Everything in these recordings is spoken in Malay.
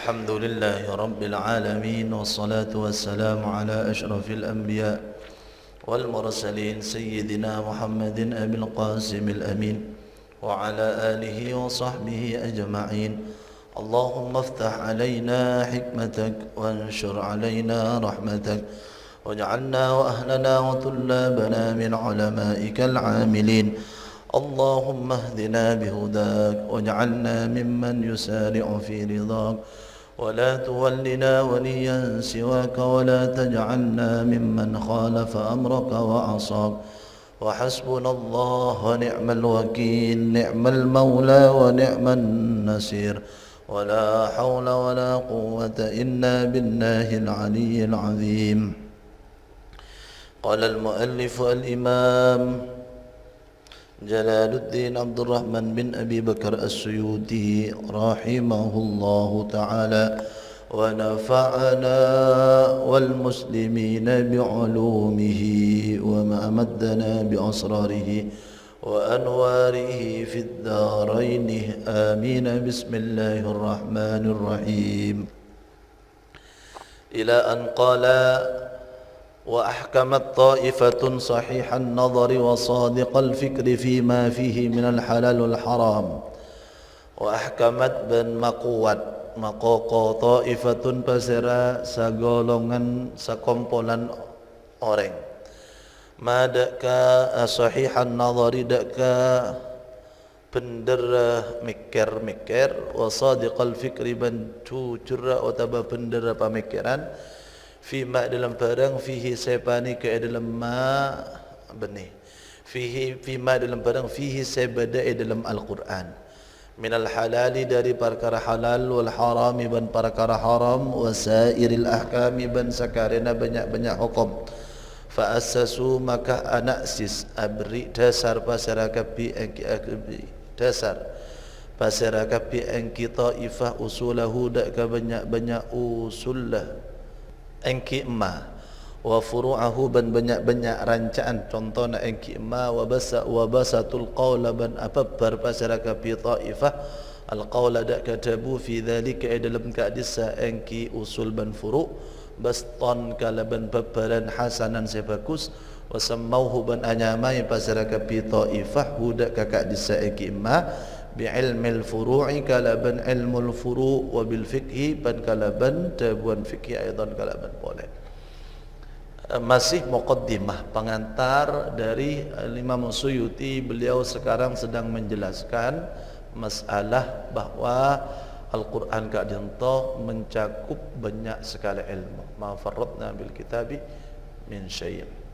الحمد لله رب العالمين والصلاة والسلام على أشرف الأنبياء والمرسلين سيدنا محمد أبي القاسم الأمين وعلى آله وصحبه أجمعين. اللهم افتح علينا حكمتك وانشر علينا رحمتك واجعلنا وأهلنا وطلابنا من علمائك العاملين. اللهم اهدنا بهداك واجعلنا ممن يسارع في رضاك ولا تولنا وليا سواك ولا تجعلنا ممن خالف أمرك وعصاك. وحسبنا الله ونعم الوكيل، نعم المولى ونعم النصير، ولا حول ولا قوة إلا بالله العلي العظيم. قال المؤلف الإمام جلال الدين عبد الرحمن بن أبي بكر السيوطي رحمه الله تعالى ونفعنا والمسلمين بعلومه وما أمدنا بأسراره وأنواره في الدارين آمين. بسم الله الرحمن الرحيم. إلى أن قال: وأحكمت طائفة صحيح النظر وصادق الفكر فيما فيه من الحلال والحرام. وأحكمت ben makuat makoko ta'ifatun pasera sagolongan sakompolan orang madaka sahihan nadhari daka pendera mikir-mikir wa sadiqal fikri ben jujur atau pendera pemikiran fima dalam barang fihi sebani ke dalam ma benih fihi fima dalam barang fihi sebada dalam Al-Quran minal halali dari perkara halal wal harami ban perkara haram wasairil ahkami ban sakarina banyak-banyak hukum. Fa assasu maka anaksis abri dasar pasarakapi engki dasar pasarakapi engki taifah usulahu dak ka banyak-banyak usullah engki emma wa furu'ahu ban banyak-banyak rancaan contohna engki emma wa basatul qawla ban apabbar pasaraka fi ta'ifah al qawla dak katabu fi dhalika dalam kadisa engki usul ban furu' baston kala ban babbaran hasanan sebagus wa sammauhu ban anyamai pasaraka fi ta'ifah hudak kadisa engki emma bi'ilmil furu'i kalaban ilmul furu' wa bil fiqhi ban kalaban tabuan fiqhi aidan kalaban boleh. Masih muqaddimah pengantar dari Imam Suyuti. Beliau sekarang sedang menjelaskan masalah bahwa Al-Quran kadang-kadang mencakup banyak sekali ilmu. Ma farratna bil kitabi min syai'.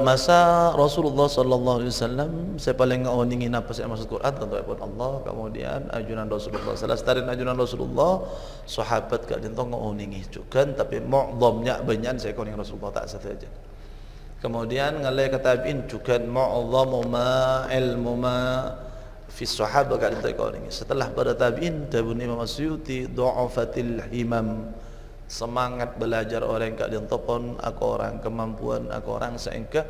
Masa Rasulullah sallallahu alaihi wasallam saya paling ngawingi apa saya maksud Quran tentu pun Allah, kemudian ajunan Rasulullah sallallahu ajunan Rasulullah sahabat gak dento ngawingi juga tapi mu'dhamnya banyak saya koning Rasulullah tak saja. Kemudian ngalai katabiin juga mu'dhamu ma ilmu ma fi sahabat gak dento ngawingi. Setelah pada tabiin tabun Imam Asyuti du'afatil himam, semangat belajar orang kak dentopon aku orang kemampuan aku orang sehingga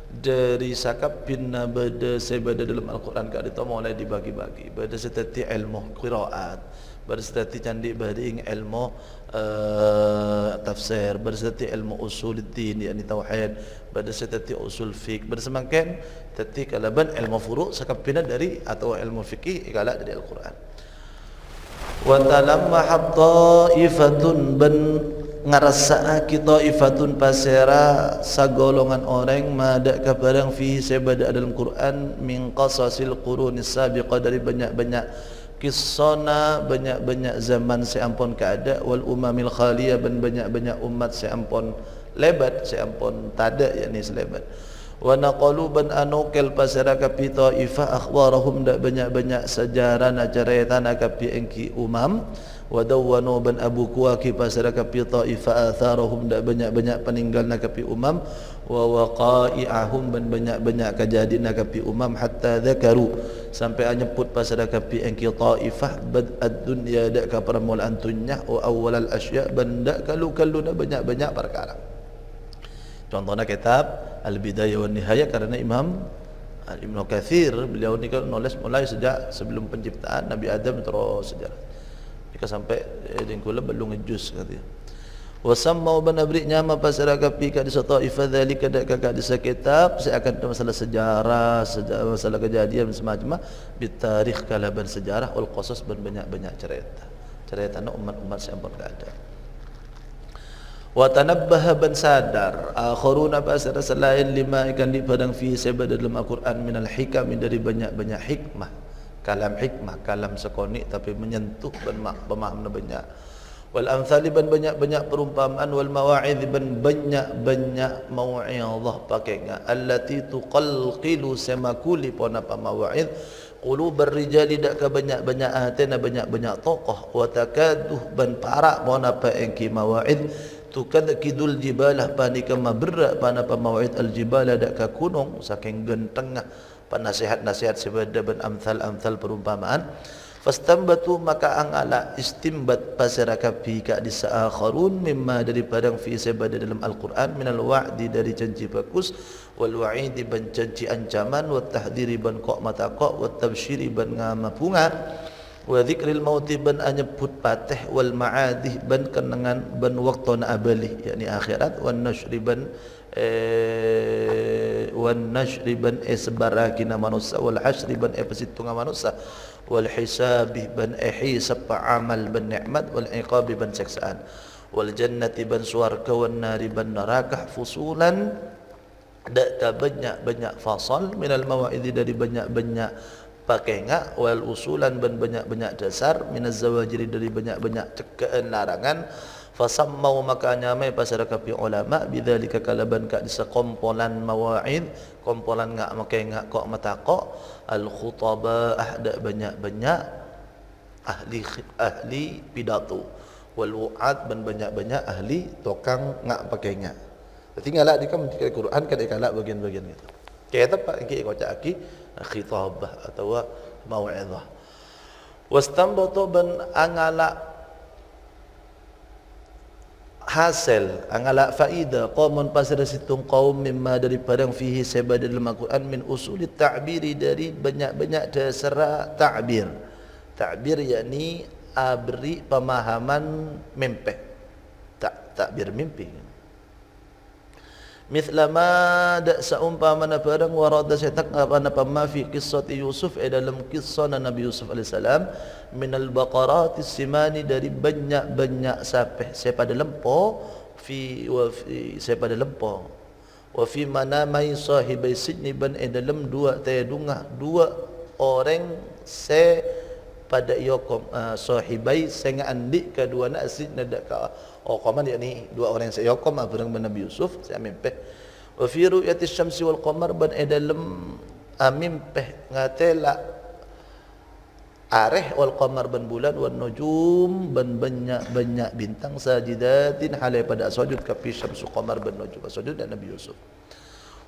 dari sakap binna bada sebada dalam Al-Quran kak dito mulai dibagi-bagi bada setati ilmu qiraat, bada setati candi bading ilmu tafsir, bada setati ilmu usuluddin yakni tauhid, bada setati usul fiqh, bada semakin tati kalaban ilmu furu' sakap binna dari atau ilmu fikih kala dari Al-Quran. Wa talammahat ta'ifatun ban ngarasaaki ta'ifatun pasera sagolongan orang madak ka barang fihi sebada dalam Quran min qasasil qurunis sabiqah dari banyak-banyak kisana banyak-banyak zaman seampun keada wal umamil khaliyah ban banyak-banyak umat seampun lebat seampun tada yakni selebat. Wa naqalu ban anukil pasara kapi taifah akhbarahum dak banyak-banyak sejarah najaratan kapi engki umam wa dawwanu ban abu kuwaki pasara kapi taifah atharahum dak banyak-banyak peninggal kapi umam wa waqa'i'ahum ban banyak-banyak kejadian kapi umam hatta dzakaru sampai nyebut pasara kapi engki taifah bad ad-dunya dak ka permulaan dunya wa awwalal asya' ban dak kalu-kalu banyak-banyak perkara. Contohnya kitab Al-Bidayah wa Nihayah karena Imam Ibnu Katsir beliau ni kan nulis mulai sejak sebelum penciptaan Nabi Adam terus sejarah. jika sampai dingkula belum ngejus kata wasammau banabri nyama pasara kapi ka disa taifah dzalika dak ka disa kitab saya akan masalah sejarah masalah kejadian semacam bitarikh kalaban sejarah wal qasas ban banyak-banyak cerita umat-umat sampun ada wa tanabbaha ban sadar akharuna pasara selain lima ikan di padang fi sebab dalam Al-Quran minal hikam dari banyak-banyak hikmah kalam sekoni tapi menyentuh ban pemahaman banyak wal amthali ban banyak-banyak perumpamaan wal mawa'idh ban banyak-banyak mau'izah pakainya allati tuqalqilu samakuli pona pa mawa'idh qulubar rijali dak ka banyak-banyak atena banyak-banyak tokoh wa takaduh ban parak pona pa engki mawa'idh tukadkidul jibalah panika maberra pana pa mawa'idh al jibala dak ka gunung saking gentengah panasihat-nasihat sebada ban amthal perumpamaan fastambatu maka angala istimbat pasaraka fi ka disaakharun mimma daripada fi sabada dalam Al-Quran minal wa'di dari janji bagus wal wa'idi ban janji ancaman wa tahdhiri ban qa mata qa wa tabsyiri ban ngamapunga wa dzikril mauti ban anyebut patih wal ma'adih ban kenangan ban waqtuna abali yakni akhirat wan nasyri ban sebarakina manusia wal hasri ban persitungan manusia wal hisabi ban hisab amal ban nikmat wal iqabi ban siksaan wal jannati ban swarga wan nari ban neraka fusulan dak banyak fasal minal mawa'idhi dari banyak pakainya wal usulan ban banyak dasar minaz zawajiri dari banyak cegaan larangan fasammau maka nyamai pasara kapi ulama bidzalika kalaban ka disa kompolan mawa'id kompolan ngak makai ngak kok mata kok al khutaba ahda banyak ahli pidato wal wu'ad ban banyak ahli tokang ngak pakainya tinggallah di kam Quran kan ikala bagian-bagian gitu kayak apa ki kocak aki khitabah atau mau'izah wastambatu ban angala hasil angala faida qaumun pasara situng kaum mimma daripada fihi sebab dalam Al-Quran min usulit ta'biri dari banyak dasar ta'bir yakni abri pemahaman mimpi ta'bir mimpi mithla ma da saumpamana barang warada setak apa ma fi qissati Yusuf dalam kisah Nabi Yusuf alaihissalam minal baqaratis simani dari banyak sapeh sepada lempo fi sepada lempo wa fi manamai sahibai sidni ban dalam dua tayadungah dua orang pada yokom sahibai senga andik kedua nak sidna dak ka qaman yakni dua orang yang yokom bareng Nabi Yusuf saya mimpi wa fi ru'yati syamsi wal qamar ban dalam mimpi ngatela areh wal qamar ban bulan wan nujum ban banyak bintang sajidatin halai pada sujud kapi syamsu qamar ban nujum sujud dan Nabi Yusuf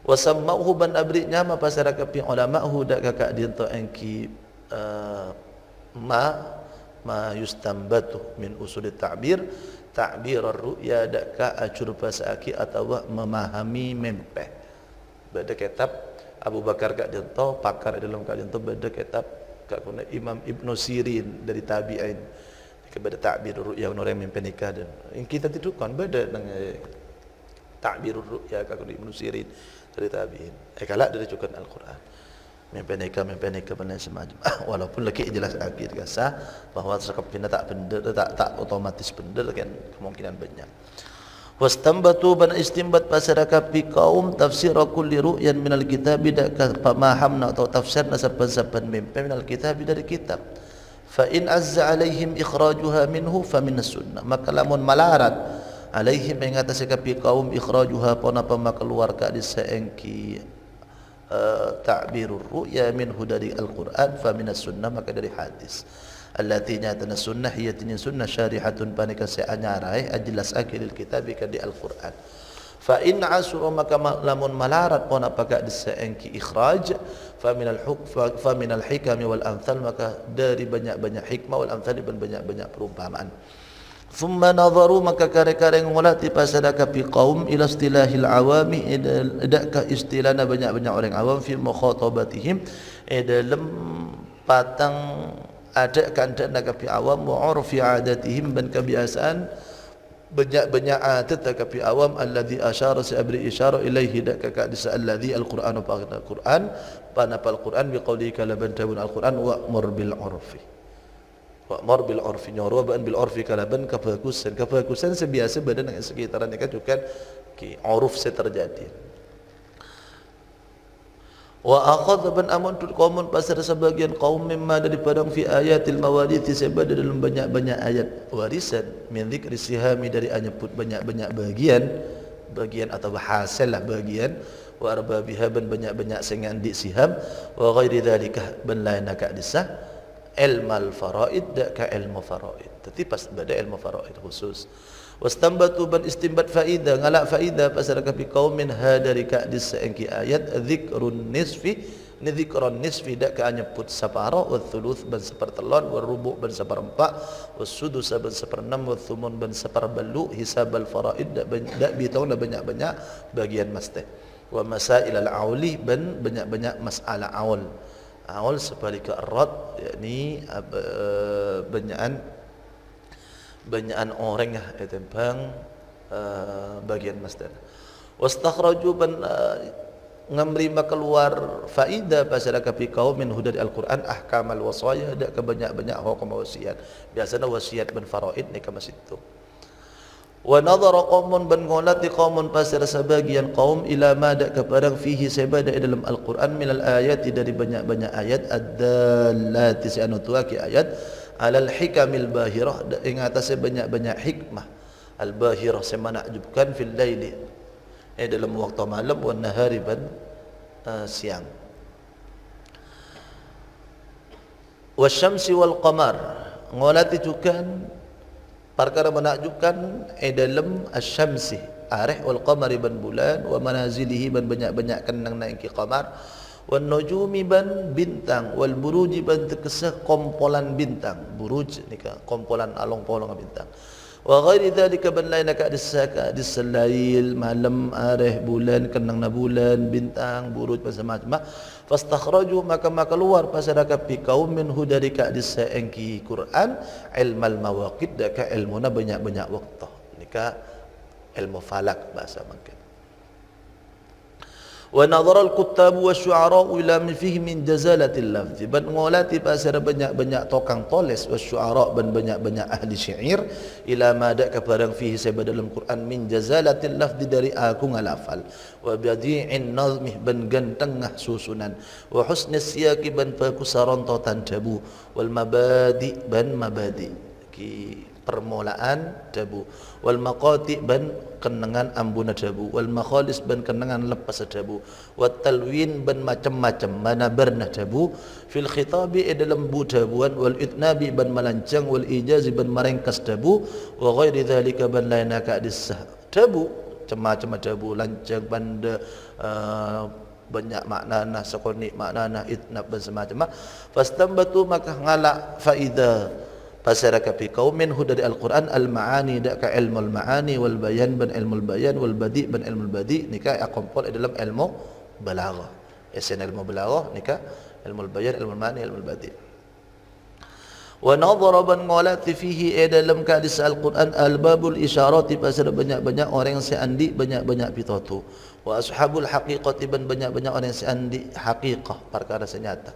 wa sammahu ban abri nyama pasara kapi ulama hu dak kakak dinto engki ma yustambatu min usul ta'bir ar-ru'ya dak ka acur pasaki atau memahami mimpi beda kitab Abu Bakar kak dinto pakar dalam kak dinto beda kitab kakuna Imam Ibnu Sirin dari tabi'in kepada ta'bir ru'ya orang mimpi nikah dan kita tidurkan beda dengan ta'bir ru'ya kakuna Ibnu Sirin dari tabi'in kalau dari cukan Al-Quran mimpi nikah benar semacam walaupun lagi jelas akhir kasa bahawa sekap pindah tak benar tak otomatis benar kan kemungkinan banyak wastambatu ban istimbat pasara kapi kaum tafsir kulli ru'yan minal kitab dak pemahamna atau tafsirna saban-saban mimpi minal kitab dari kitab fa in azza alaihim ikhrajuha minhu fa minas sunnah maka lamun malarat alaihim mengatasi kapi kaum ikhrajuha pona pama keluar ka disaengki ta'birur ru'ya minhu dari Al-Quran fa minas sunnah maka dari hadis allati nyatana sunnah hiyatin sunnah syarihatun panika seanyarai ajlas akilil kitab ka di Al-Quran fa in asru maka lamun malarat pon apakah disaengki ikhraj fa minal hikam wal amthal maka dari banyak hikmah wal amthal dan banyak perumpamaan thumma nadharu maka kare-kare ngulati pasadaka fi qaum ila istilahil awami idaka istilahna banyak orang awam fi mukhatabatihim dalam patang ada kanda nak kapi awam wa urfi adatihim ban kebiasaan banyak adat kapi awam alladhi asyara sabri isyara ilaihi dak ka disa alladhi alquran pa Quran panapal Quran biqauli kalaban tabun alquran wa'mur bil urfi wa'mur bil urfi nyoro ban bil urfi kalaban kebagusan sebiasa badan yang sekitaran kan juga ki uruf terjadi. Wa akhadha ban amun tu qaumun pasar sebagian kaum mimma dari padang fi ayatil mawarith sebab dalam banyak-banyak ayat warisan min dzikri sihami dari menyebut banyak-banyak bagian atau hasil lah bagian wa arbabiha ban banyak-banyak sing andi siham wa ghairi dzalika ban lain ka disah ilmal faraid dak ka ilmu faraid tapi pas bada ilmu faraid khusus wastambatu ban istinbat faida ngalak faida pasal kapi qaumin hadari ka disengki ayat dzikrun nisfi ni dzikran nisfi dak ka nyebut sapara wa thuluth ban sepertelon wa rubu' ban seperempat wa sudus ban seperenam wa thumun ban seperbelu hisabal faraid dak bitau banyak-banyak bagian mastah wa masail al auli ban banyak-banyak masalah aul seperti ar-rad yakni banyakan orang tentang bagian masdar wastakhraju ban ngamrima keluar faida pasal kapi kaum min hudad al-Quran ahkamal wasaya ada kebanyak-banyak hukum wasiat biasanya wasiat ban faraid ni kama situ wa nadhara qaumun ban ngolati qaumun pasal sebagian kaum ila ma dak kepada fihi sebada dalam al-Quran min al-ayat dari banyak-banyak ayat ad-dallati sanu tuaki ayat alal hikamil bahirah ing atas banyak-banyak hikmah al bahirah semanakjubkan fil laili dalam waktu malam wan nahari ban siang wasyamsi wal qamar ngolati tukan perkara menakjubkan dalam asyamsi arih wal qamari ban bulan wa manazilihi ban banyak-banyak kenang naiki qamar wan nujumi ban bintang wal buruji ban tekesah kompolan bintang buruj nika kompolan along-polong bintang wa ghairi dzalika ban lain ka disalail malam areh bulan kenang na bulan bintang buruj macam-macam fastakhraju maka keluar pasaraka fi qaumin hudari ka disaengki Quran ilmal mawaqit ka ilmuna banyak-banyak waktu nika ilmu falak bahasa mungkin wa nadhara al-kuttab wa syu'ara ila fihi min jazalatil lafzi ban ngolati pasar banyak-banyak tokang tulis wa syu'ara ban banyak-banyak ahli syair ila ma da kepada fihi sebab dalam Quran min jazalatil lafzi dari aku ngalafal wa badi'in nazmi ban gantengah susunan wa husnis siyaqi ban pakusarontotan dabu wal mabadi ban mabadi ki permulaan dabu wal maqati ban kenangan ambuna dabu wal makhalis ban kenangan lepas dabu wat talwin ban macam-macam mana berna dabu fil khitabi dalam bu dabuan wal itnabi ban melancang wal ijazi ban merengkas dabu wa ghairi dzalika ban laina ka disah dabu macam-macam dabu lancang banda banyak maknana sakoni maknana itnab dan semacam fastambatu maka ngalak faida pasaraka fi qaumin hudari al-Quran al-ma'ani dak ka ilmu al-ma'ani wal bayan ban ilmu al-bayan wal badi ban ilmu al-badi nikah akompol dalam ilmu balaghah esen ilmu balaghah nikah ilmu al-bayan ilmu al-ma'ani ilmu al-badi wa nadhara ban ngolati fihi dalam hadis al-Quran al-babul isyarati pasal banyak-banyak orang yang seandi banyak-banyak pitatu wa ashabul haqiqati ban banyak-banyak orang yang seandi haqiqah perkara senyata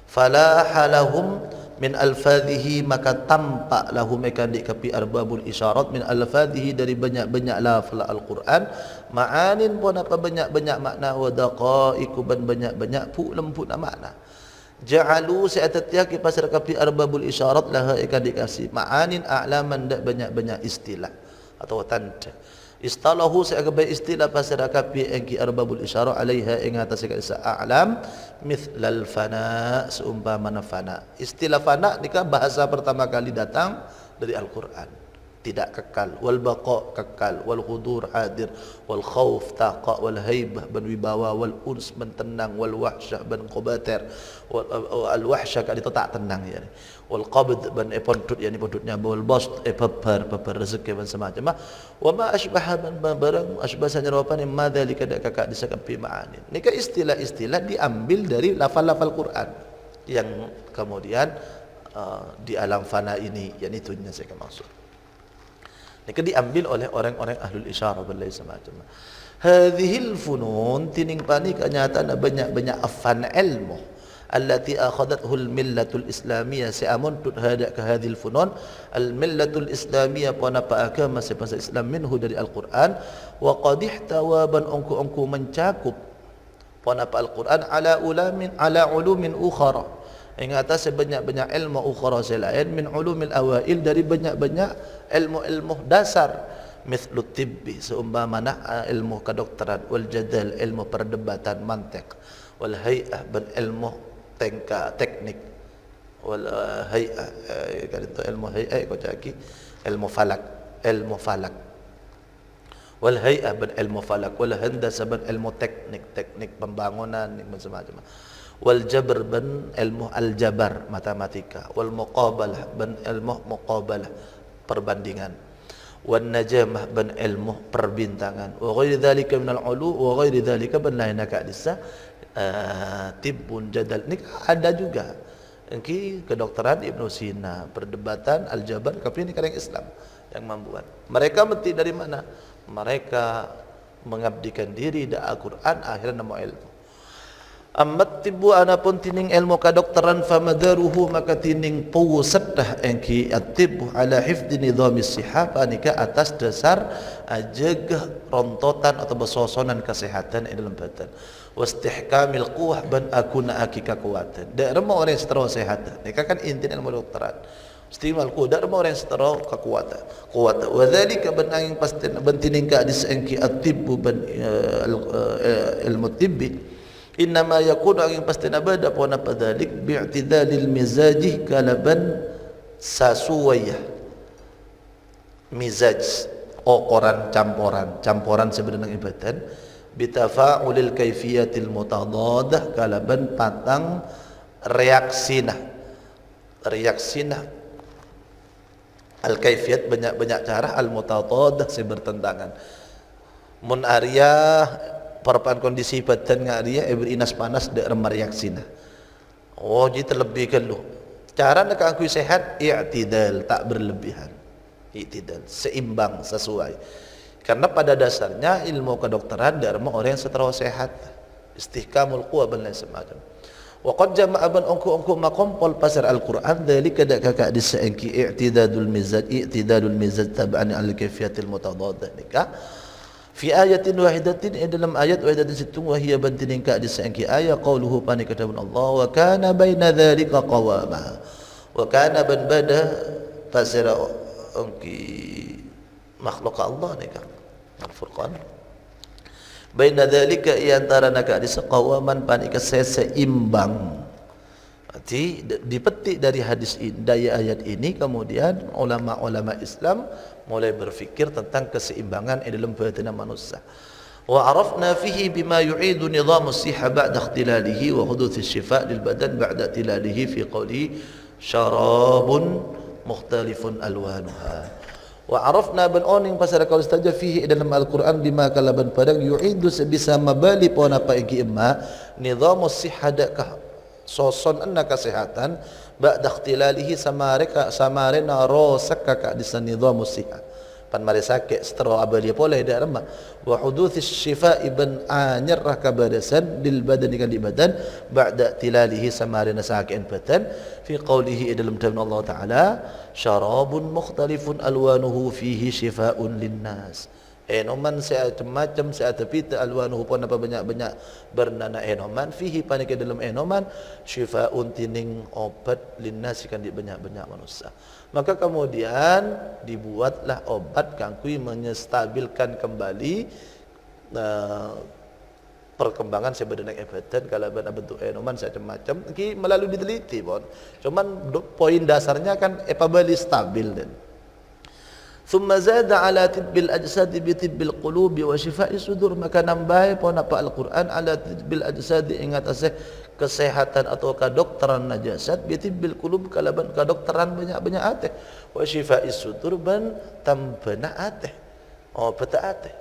fala halahum min alfadhihi maka tampak lahum mereka di kapi arbabul isyarat min alfadhihi dari banyak-banyak lafal al-Quran ma'anin pun apa banyak-banyak makna wa daqaiku ban banyak-banyak pu lemput makna ja'alu sa'atatiya ki pasar kapi arbabul isyarat laha ikan dikasih ma'anin a'laman dak banyak-banyak istilah atau tanda istalahu sebagai istilah pasal kapi engki arbabul isyarah alaiha ing atas sekalian a'lam mithlal fana seumpama fana istilah fana nikah bahasa pertama kali datang dari Al-Quran tidak kekal wal baqa kekal wal hudur hadir wal khauf taqa wal haibah ban wibawa wal uns ban tenang wal wahsyah ban qubatir wal wahsyah kad itu tak tenang ya wal qabd ban pontut yani pontutnya wal bast paper rezeki ban semacam wa ma asbaha ban barang asbasanya rupan ma dzalika dak kakak disakapi ma'ani nikah istilah-istilah diambil dari lafal-lafal Quran yang kemudian di alam fana ini, yang itunya saya maksud. Ini diambil oleh orang-orang ahlul isyarah billahi semacam. Hadhil funun tining pani kenyataan banyak-banyak afan ilmu allati akhadathu al-millatul islamiyah seamun tut hada ke hadhil funun al-millatul islamiyah pana pa agama sebangsa Islam minhu dari Al-Quran wa qad ihtawa ban ongku mencakup pana pa Al-Quran ala ulumin ukhra ing atas banyak-banyak ilmu ukhra selain min ulumil awail dari banyak-banyak ilmu-ilmu dasar mithlu tibbi seumpamana ilmu kedokteran wal jadal ilmu perdebatan mantiq wal hay'ah ban ilmu teknik wal hay'ah kan itu ilmu hay'ah ko caki ilmu falak wal hay'ah ban ilmu falak wal handasa ban ilmu teknik pembangunan macam-macam wal jabr ban ilmu aljabar matematika wal muqabalah ban ilmu muqabalah perbandingan wan najamah ban ilmu perbintangan wa ghairi dzalika minal ulu wa ghairi dzalika ban lain kadisa tibbun jadal ni ada juga engki kedokteran Ibnu Sina perdebatan aljabar tapi ini kadang Islam yang membuat mereka mesti dari mana mereka mengabdikan diri da Al-Quran akhirnya nemu ilmu. Ammat tibu anapun tining ilmu kedokteran famadaruhu maka tining pusetdah engki at-tibu ala hifdzi nidhamis sihah panika atas dasar ajegah rontotan atau besosonan kesehatan dalam badan wastihkamil quwah ban akuna akika kekuatan dak remo orang setero sehat nika kan inti ilmu kedokteran istimal ku dak remo orang setero kekuatan kuat wa dzalika ban angin pasti ban tining ka hadis engki at-tibu ban ilmu tibbi innama yakunu angin pasti nabada pona padalik bi'tidalil mizajih kalaban sasuwayah mizaj koran campuran sebenarnya ibatan bitafa'ulil kaifiyatil mutadadah kalaban patang reaksina al kaifiyat banyak cara al mutadadah sebertentangan mun arya perpan kondisi badan ngaria berinas panas dak remar reaksina oh jadi terlebihkan lu cara nak aku sehat i'tidal tak berlebihan i'tidal seimbang sesuai karena pada dasarnya ilmu kedokteran dharma orang yang setara sehat istihkamul quwa ban semacam wa qad jama'a ban ongku makompol pasar Al-Quran dzalika dak kakak disengki i'tidalul mizaj tab'an al-kayfiyatil mutadadah nikah fi ayatin wahidatin dalam ayat wahidatin situng wahia bantin ka disangki ayat qauluhu pani kataban Allah wa kana baina dzalika qawama wa kana ban bada fasira angki makhluk Allah ni kan Al-Furqan baina dzalika antara naka disaqawaman pani ka seimbang berarti dipetik dari hadis ini dari ayat ini kemudian ulama-ulama Islam mulai berfikir tentang keseimbangan dalam badan manusia. Wa arafna fihi bima yu'idu nizam as-sihha ba'da ikhtilalihi wa huduth ash-shifa' lil badan ba'da ikhtilalihi fi qawli syarabun mukhtalifun alwanuha. Wa arafna ban oning pasal kalau saja fihi dalam Al-Quran bima kalaban padang yu'idu sebisa mabali pon apa iki emma nizam as-sihha dakah soson anna kesehatan ba'da ikhtilalihi samarena rosak kakak di nizam as-sihha pan mari sakit setero abadi boleh dak remah wa huduthis shifa ibn anyarah kabadasan lil badan kan di badan ba'da tilalihi samarina sakit badan fi qawlihi dalam firman Allah taala syarabun mukhtalifun alwanuhu fihi shifaa'un linnas enoman macam seatapita alwanuhu pun apa banyak-banyak bernana enoman fihi panik dalam enoman shifaa'un tining obat linnas kan di banyak-banyak manusia maka kemudian dibuatlah obat kangkui menstabilkan kembali perkembangan sebenarnya badan kalau bentuk enoman macam-macam ki melalui diteliti pun cuman poin dasarnya kan apabila stabil dan thumma zada ala tibbil ajsad bi tibbil qulubi wa shifa'i sudur maka nambah pun apa Al-Quran ala tibbil ajsad ingat asih kesehatan atau kedokteran najasat bi tibbil qulub kalaban kedokteran banyak-banyak ateh wa shifa'i sudur ban tambana ateh oh beta ateh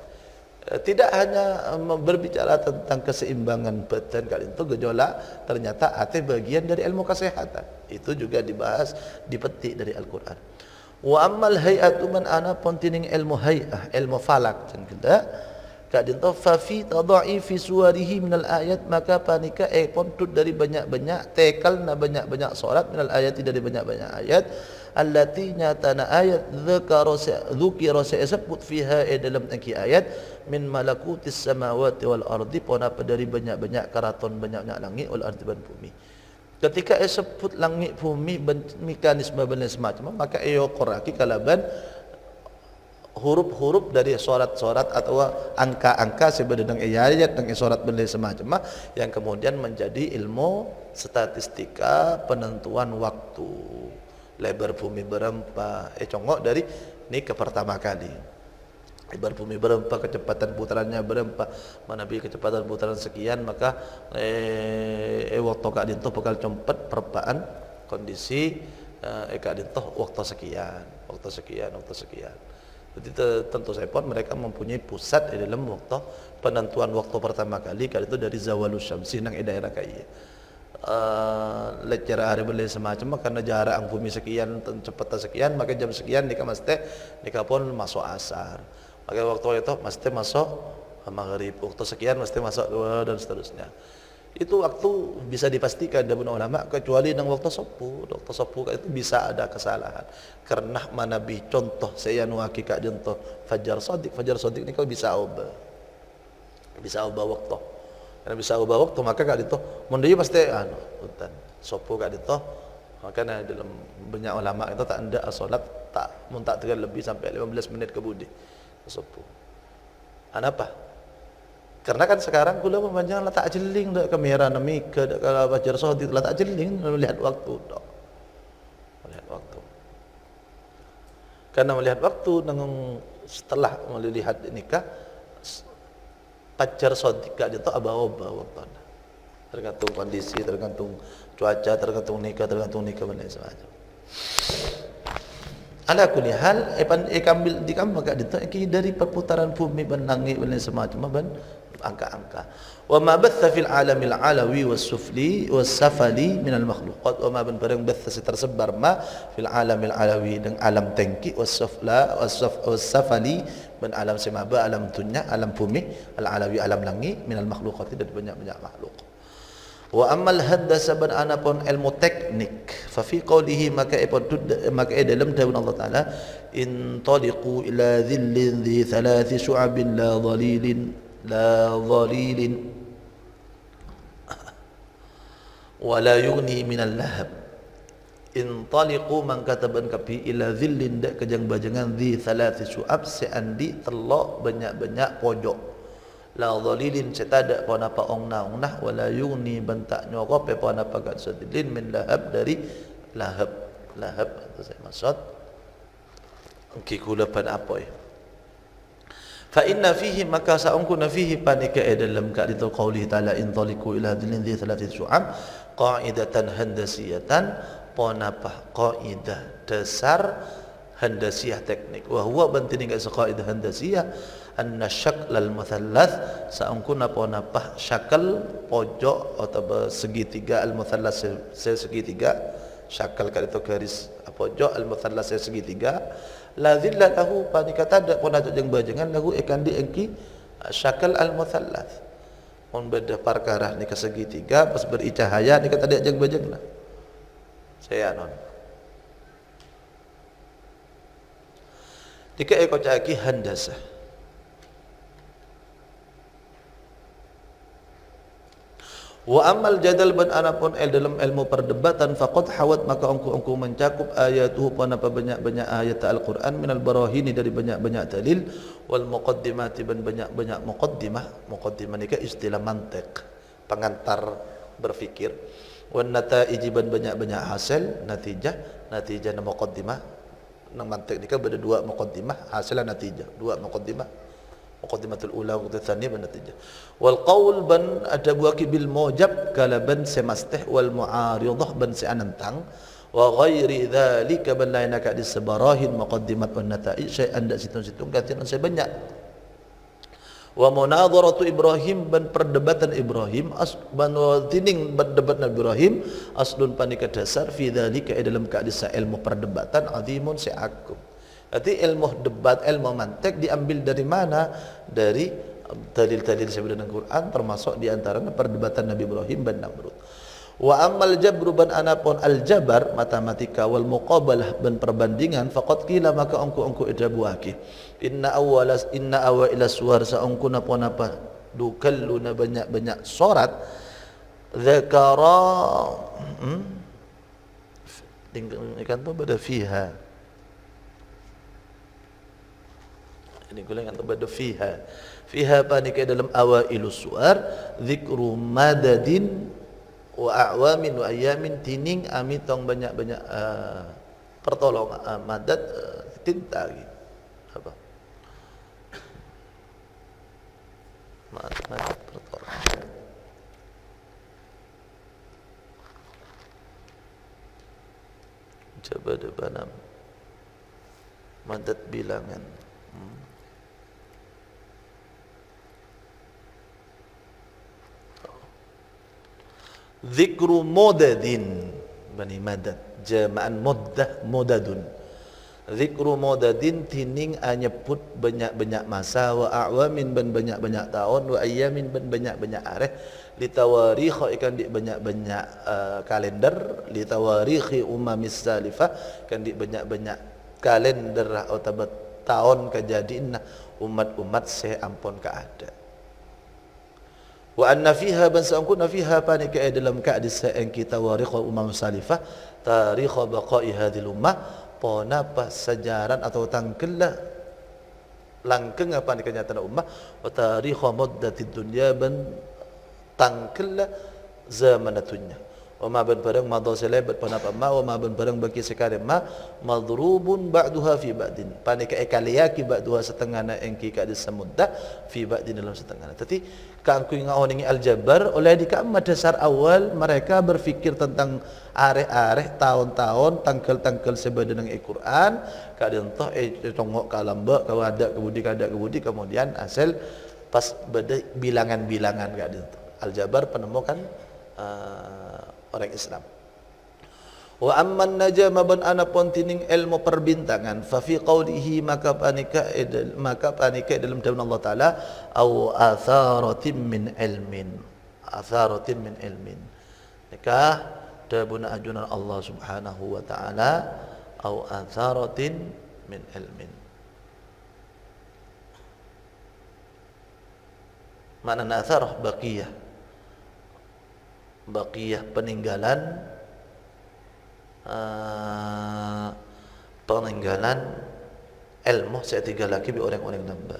Tidak hanya berbicara tentang keseimbangan badan kali itu gejolak, ternyata hati bagian dari ilmu kesehatan. Itu juga dibahas, dipetik dari Al-Quran. Wa ammal hay'atu man ana pontining ilmu hay'ah, ilmu falak dan kita kadinto fa fi tadha'ifi suwarihi minal ayat, maka panika pontut dari banyak-banyak tekal na banyak-banyak solat minal ayati, dari banyak-banyak ayat allati nyatana ayat dzukira sebut fiha dalam tangki ayat min malakutis samawati wal ardi, pon apa dari banyak-banyak karaton banyak-banyak langit wal ardi dan bumi. Ketika sebut langit bumi mekanisme dan semacam, maka iyo koraki kalaban huruf-huruf dari sorat-sorat atau angka-angka sebenarnya ayat dan sorat benda semacam yang kemudian menjadi ilmu statistika penentuan waktu. Lebar bumi berapa? Congok dari ini ke pertama kali. Lebar bumi berapa, kecepatan putarannya berapa, manabi kecepatan putaran sekian, maka waktu kak dintoh bakal compet perpaan kondisi kak dintoh waktu sekian. Jadi tentu saja mereka mempunyai pusat di dalam waktu penentuan waktu pertama kali itu dari zawalus syamsi nang daerah kaya. Lecera hari beli semacam karena jarak bumi sekian, cepatnya sekian, maka jam sekian nikah pun masuk asar. Maka waktu itu mesti masuk maghrib, waktu sekian mesti masuk dan seterusnya. Itu waktu bisa dipastikan dari ulama, kecuali dengan waktu sopu itu bisa ada kesalahan. Karena mana bi contoh saya nuaki kak contoh fajar sodik ini kau bisa ubah waktu. Karena bisa ubah waktu, maka kak itu mundur pasti hutan sopu kak itu. Makanya dalam banyak ulama itu tak ada solat tak muntak lebih sampai 15 menit kebudi sopu. Apa? Karena kan sekarang kula memanjang letak jeling dak kamera nami ke kalau fajar sodik letak jeling melihat waktu dok. Melihat waktu. Karena melihat waktu dengan setelah melihat nikah fajar sodik gak itu abah-abah waktu. Tergantung kondisi, tergantung cuaca, tergantung nikah dan semacam. Ala kulli hal ikambil dikam gak itu dari perputaran bumi benangi dan semacam angka-angka. Wa ma batha fil alamil alawi was sufli was safali min al makhluqat, wa ma barang batha tersebar ma fil alamil alawi dan alam tengki was sufla was safali dan alam semaba, alam dunya, alam bumi, al alawi alam langit min al makhluqat, dari banyak-banyak makhluk. Wa ammal haddasa ban anapun ilmu teknik fa fi qawlihi maka dalam daun Allah taala intaliqu ila dhillin dhi thalathi syu'abin la dhalilin wa la yughni minal lahab. Intaliqu man kataban kapi ila dhillin dak kejang-bajangan dhi thalathi syu'ab seandi telok banyak-banyak pojok. La dhalilin cetada pon apa ongna wala yughni bantak nyokop pon apa kat sadilin min lahab, dari lahab itu saya maksud kikulapan apa ya. Fa inna fihi maka saungkuna fihi panika dalam ka itu qauli ta'ala intaliqu ila dhillin dhi thalathati syu'ab qa'idatan handasiyatan, pon apa qaidah dasar handasiyah teknik. Wa huwa bantin ka qaidah handasiyah anna syakl al muthallath saungkuna pon apa syakal pojok atau segitiga al muthallath segitiga, syakal ka itu garis pojok al muthallath segitiga la dhilla lahu panika tada pun ada jeung bajengan lahu ikan diengki syakal al muthallath pun beda perkara nika segitiga pas beri cahaya nika tadi jeung bajengna saya non tika eko caki handasah. Wa amal jadal ban anapun dalam ilmu perdebatan faqad hawat maka engkau mencakup ayatuhu pun apa banyak-banyak ayat Al-Quran minal barahini, dari banyak-banyak dalil, wal muqaddimati ban banyak-banyak muqaddimah ni istilah mantiq, pengantar berfikir, wan nataiji ban banyak-banyak hasil natijah na muqaddimah nang mantiq ni beda dua muqaddimah hasil natijah, dua muqaddimah muqaddimatul ula wa tsaniyah ban natijah. Wal qaul ban ada buaki bil mujab kalaban semasteh wal mu'aridah ban seanantang wa ghairi dzalika ban lainaka disbarahin muqaddimat wan nataij syai'an dak situng-situng katian saya banyak. Wa munadharatu Ibrahim ban perdebatan Ibrahim ban tining berdebat Nabi Ibrahim aslun panika dasar fi dzalika dalam keadaan ilmu perdebatan azimun seagung. Berarti ilmu debat, ilmu mantik diambil dari mana? Dari dalil-dalil sebenarnya Quran, termasuk di antaranya perdebatan Nabi Ibrahim dan Namrud. Wa ammal jabru ban anapun al jabar matematika wal muqabalah ban perbandingan faqad qila maka angku idabuaki inna awailas suwar saungkuna pun apa dukalluna banyak sorat dzakara ikan tu pada fiha ini kuliah kan pada fiha panika dalam awailus suwar dzikru madadin wa a'wamin wa ayamin tining ami tong banyak-banyak pertolongan madad tinta gitu apa madad pertolongan coba depanam madad bilangan Zikru modadin bani madad jama'an muddah modadun zikru modadin tining anyebut banyak-banyak masa wa a'wamin ban banyak-banyak tahun wa ayamin ban banyak-banyak areh litawarikh ikan di banyak-banyak kalender litawarikhi umamis salifah kan di banyak-banyak kalender atau tahun kejadian umat-umat seampun keada. Wa anna fiha ban sa'angkuna fiha panika dalam keadaan yang kita warikh umam salifah tarikh baqa'i hadhil ummah ponapa sejaran atau tangkelah langkeng apa ni kenyataan ummah wa tarikh muddatid dunya ban tangkelah zamanatunya wa ma ban barang madha selebat ponapa ma wa ma ban barang bagi sekali ma madrubun ba'daha fi ba'din panika ekaliyaki ba'daha setengah na engki ka disamuddah fi ba'din dalam setengah tapi kangku ngaoningi aljabar oleh di kamma dasar awal mereka berfikir tentang areh-areh tahun-tahun tanggal-tanggal sebadan dengan Al-Quran kadang toh tongok kalamba kawada kebudi kemudian asal pas beda bilangan-bilangan kadang aljabar penemukan orang Islam. Wa amman najama ban anapun tining ilmu perbintangan fa fi qaulihi maka panika dalam firman Allah taala au atharatin min ilmin nikah dabuna ajunan Allah subhanahu wa taala au atharatin min ilmin makna atharah baqiyah peninggalan ilmu saya tinggal lagi bi orang-orang nambah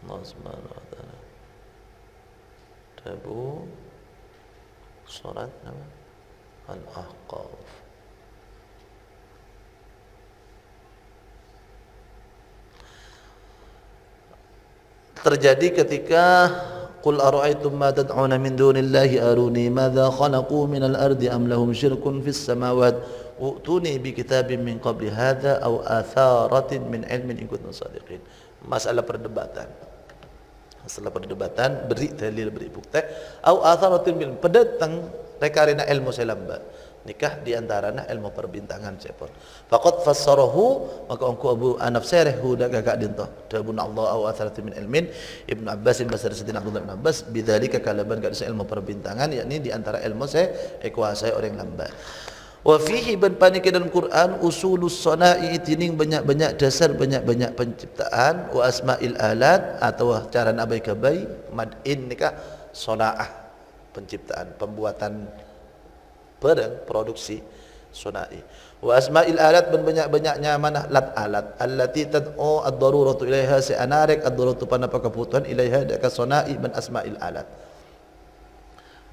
Allah subhanahu wa ta'ala tabu surat nama Al-Ahqaf terjadi ketika Qul ara'aytum ma tad'una min dunillahi aruni madza khalaqu minal ardi am lahum syirkun fis samawati utuni bi kitabin min qabli hadza aw atharatin min ilmin in kuntum shadiqin. Masalah perdebatan beri dalil beri bukti aw atharatin min pedetang rekarina ilmu selamba nikah di antaranya ilmu perbintangan cepon faqad fassarahu maka angku Abu Anafsarihu dak gagak dintoh dabun Allah au atharatin min ilmin Ibnu Abbas Basri Sidin Abdullah bin Abbas bidzalika kalaban gadis ilmu perbintangan yakni di antara ilmu saya kuasai orang lamba wa fihi ban panika dalam Quran usulus sana'i tining banyak-banyak dasar banyak-banyak penciptaan wa asma'il alat atau cara abai kabai mad'in nikah sanaah penciptaan pembuatan barang produksi sunai wa asma'il alat dan banyak-banyaknya mana alat allati tad'u ad-daruratu ilaiha sa'anarik ad-daruratu panapa kebutuhan ilaiha ka sunai ban asma'il alat.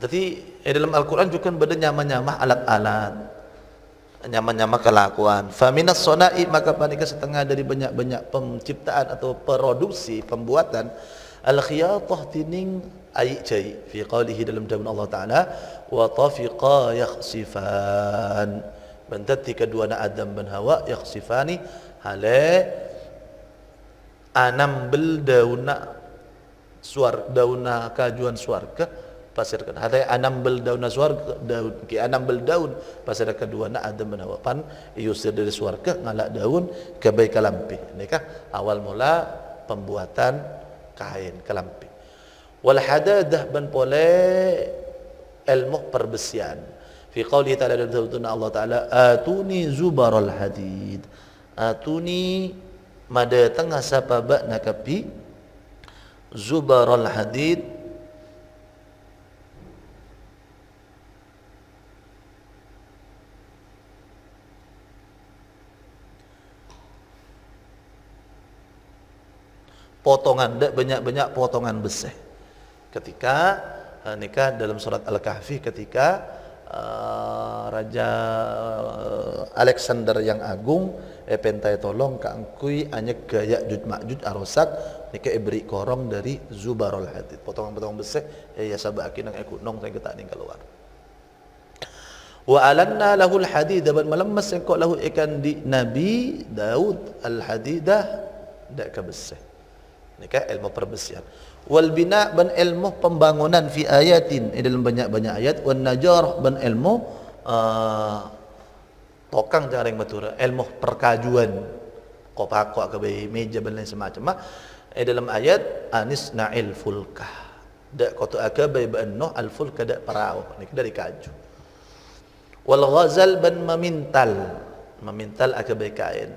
Jadi dalam Al-Qur'an juga ada nyama-nyama alat-alat nyama-nyama kelakuan fa minas sunai maka panika setengah dari banyak-banyak penciptaan atau produksi pembuatan al-khiyatah tining ayat jai fi qalihi dalam firman Allah taala wa tafiqa yakhsifan bentati kedua Adam dan Hawa yakhsifani hale anam bel dauna kajuan suarga pasirkan hatai anam bel dauna suarga daun ki anam bel daun pasir kedua na ada menawapan iusir dari suarga ngalak daun ke baik kalampi nikah awal mula pembuatan kain kalampi wal hadadah ban pole ilmu perbesian fi qouli ta'ala dan sabutuna Allah ta'ala atuni zubaral hadid atuni mada tengah sapaba nakapi zubaral hadid potongan banyak-banyak potongan besi ketika nikah dalam surat Al-Kahfi ketika Raja Alexander yang agung pentai tolong kaangkui anyek gaya Ya'juj Ma'juj arosak nikah beri korong dari zubarul hadid potongan-potongan besi ya sabaki nang ekunong saya ketak ning keluar wa alanna lahul hadid dan melemas engkau lahu ikan di Nabi Daud al-hadidah dak ke besi nikah ilmu perbesian wal bina ban ilmu pembangunan fi ayatin dalam banyak-banyak ayat wan najarah ban ilmu tokang jaring matura ilmu perkajuan kopako ke meja ban lain semacam dalam ayat anis na'il fulkah dak kotu akabai ban no al fulka dak perahu nikah dari kaju wal ghazal ban memintal akabai kain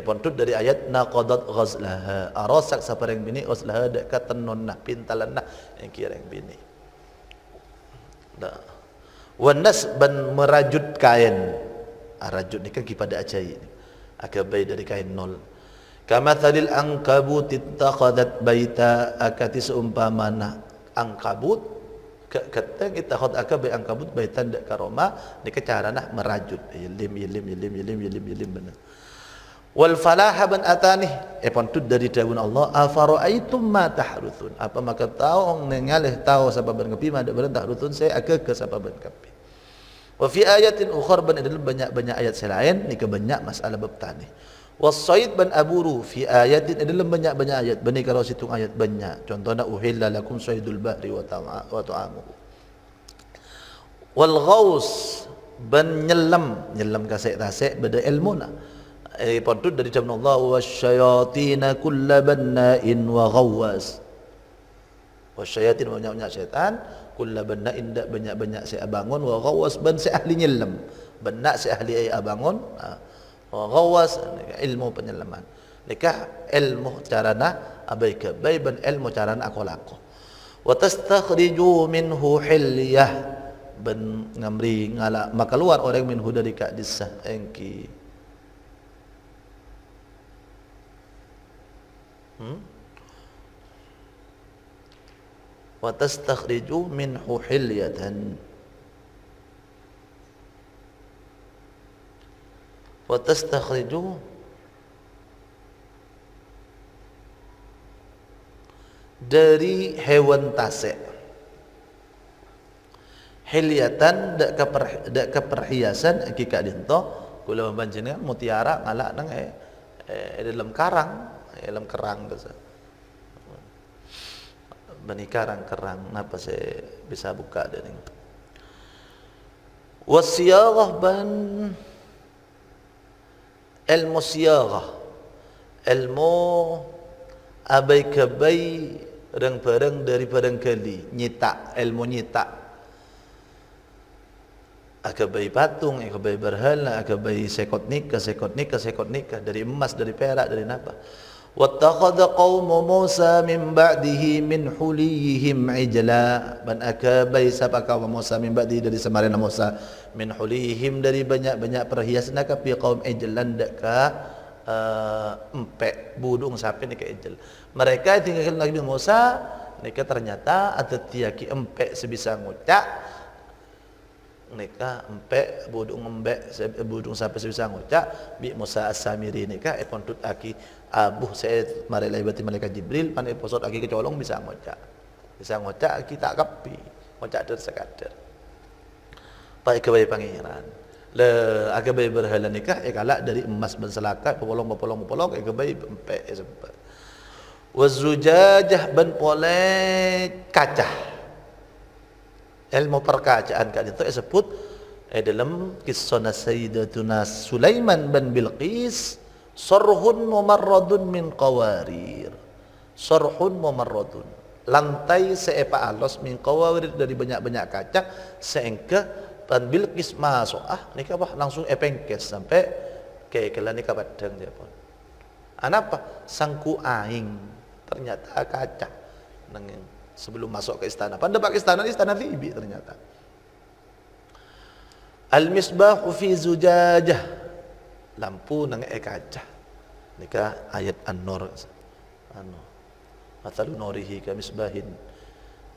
pontut dari ayat naqadat ghazlaha arasak sapareng bini ghazlaha dak katennon nah pintalan nah yang kira yang bini dah wanas ban merajut kain rajut ni kan kipada acai ni akabai dari kain nol kama thalil ankabut ittaqadat baita akati seumpamana angkabut kata kita khad akabai angkabut baitan dak karoma ni kecarana merajut yilim benar wal falaha ban atani pontut dari daun Allah afara'aitum ma tahruthun apa maka tahu nengalih tahu sababan kapi mada baran tahruthun saya ke sababan kapi wa fi ayatin ukhra ban dalam banyak-banyak ayat selain ni ke banyak masalah bab tani was-sayd ban aburu fi ayatin dalam banyak-banyak ayat bani kalau situng ayat banyak contohnya uhilla lakum saydul bahri wa ta'amuhu wal ghaus ban nyelam kasek-kasek beda ilmuna pontut dari jaman Allah wasyayatina kulla banna'in wa ghawwas wasyayatin banyak-banyak syaitan kulla banna'in dak banyak-banyak saya bangun wa ghawwas ban saya ahli nyelam banna saya ahli abangun wa ghawwas ilmu penyelaman nikah ilmu carana abaika ban ilmu carana akhlaq wa tastakhriju minhu hilyah ban ngamri ngala maka keluar orang minhu dari kadisah engki wa tastakhriju minhu hilyatan wa tastakhriju dari hewan tasik hilyatan dak ke perhiasan hakikat dinto kula membanjenengan mutiara ngalak nang dalam dalam kerang tu bani kerang napa saya bisa buka dia ni wasiyarah ban ilmu siyarah ilmu abai kabai reng-pereng dari pereng keli nyita ilmu nyita akabai patung akabai berhala akabai sekot nikah dari emas dari perak dari napa wattakhadha qaumu Musa min ba'dihi min huliyihim ijla ban akabai sapa kaum Musa min ba'di dari samarana Musa min huliyihim dari banyak-banyak perhiasan kapi kaum ijlan daka empek budung sapi ni ke ijl mereka tinggal Nabi Musa nika ternyata ada tiaki empek sebisa ngucak nika empek budung sapi sebisa ngucak bi Musa as-Samiri nika pontut aki abuh saya mari laibati malaikat Jibril pan posot aki kecolong bisa ngocak kita kapi ngocak der sekadar pai kebai pangeran le agabai berhala nikah kalak dari emas berselaka popolong kebai empek sempat Wazujajah ban oleh kaca. Ilmu perkacaan kak itu disebut dalam kisah Sayyidatuna Sulaiman bin Bilqis, sarhun mumarradun min qawarir. Sarhun mumarradun, lantai seepa alos min qawarir, dari banyak-banyak kaca, sehingga pan Bilqis masuk nikah langsung epengkes sampai kayak kelan nikah padang dia pun. Apa? Sangku aing, ternyata kaca sebelum masuk ke istana. Pada pak istana Fibi ternyata. Al-misbahu fi zujajah, lampu nang kaca. Nika ayat An-Nur. Mathalu nurihi ka misbahin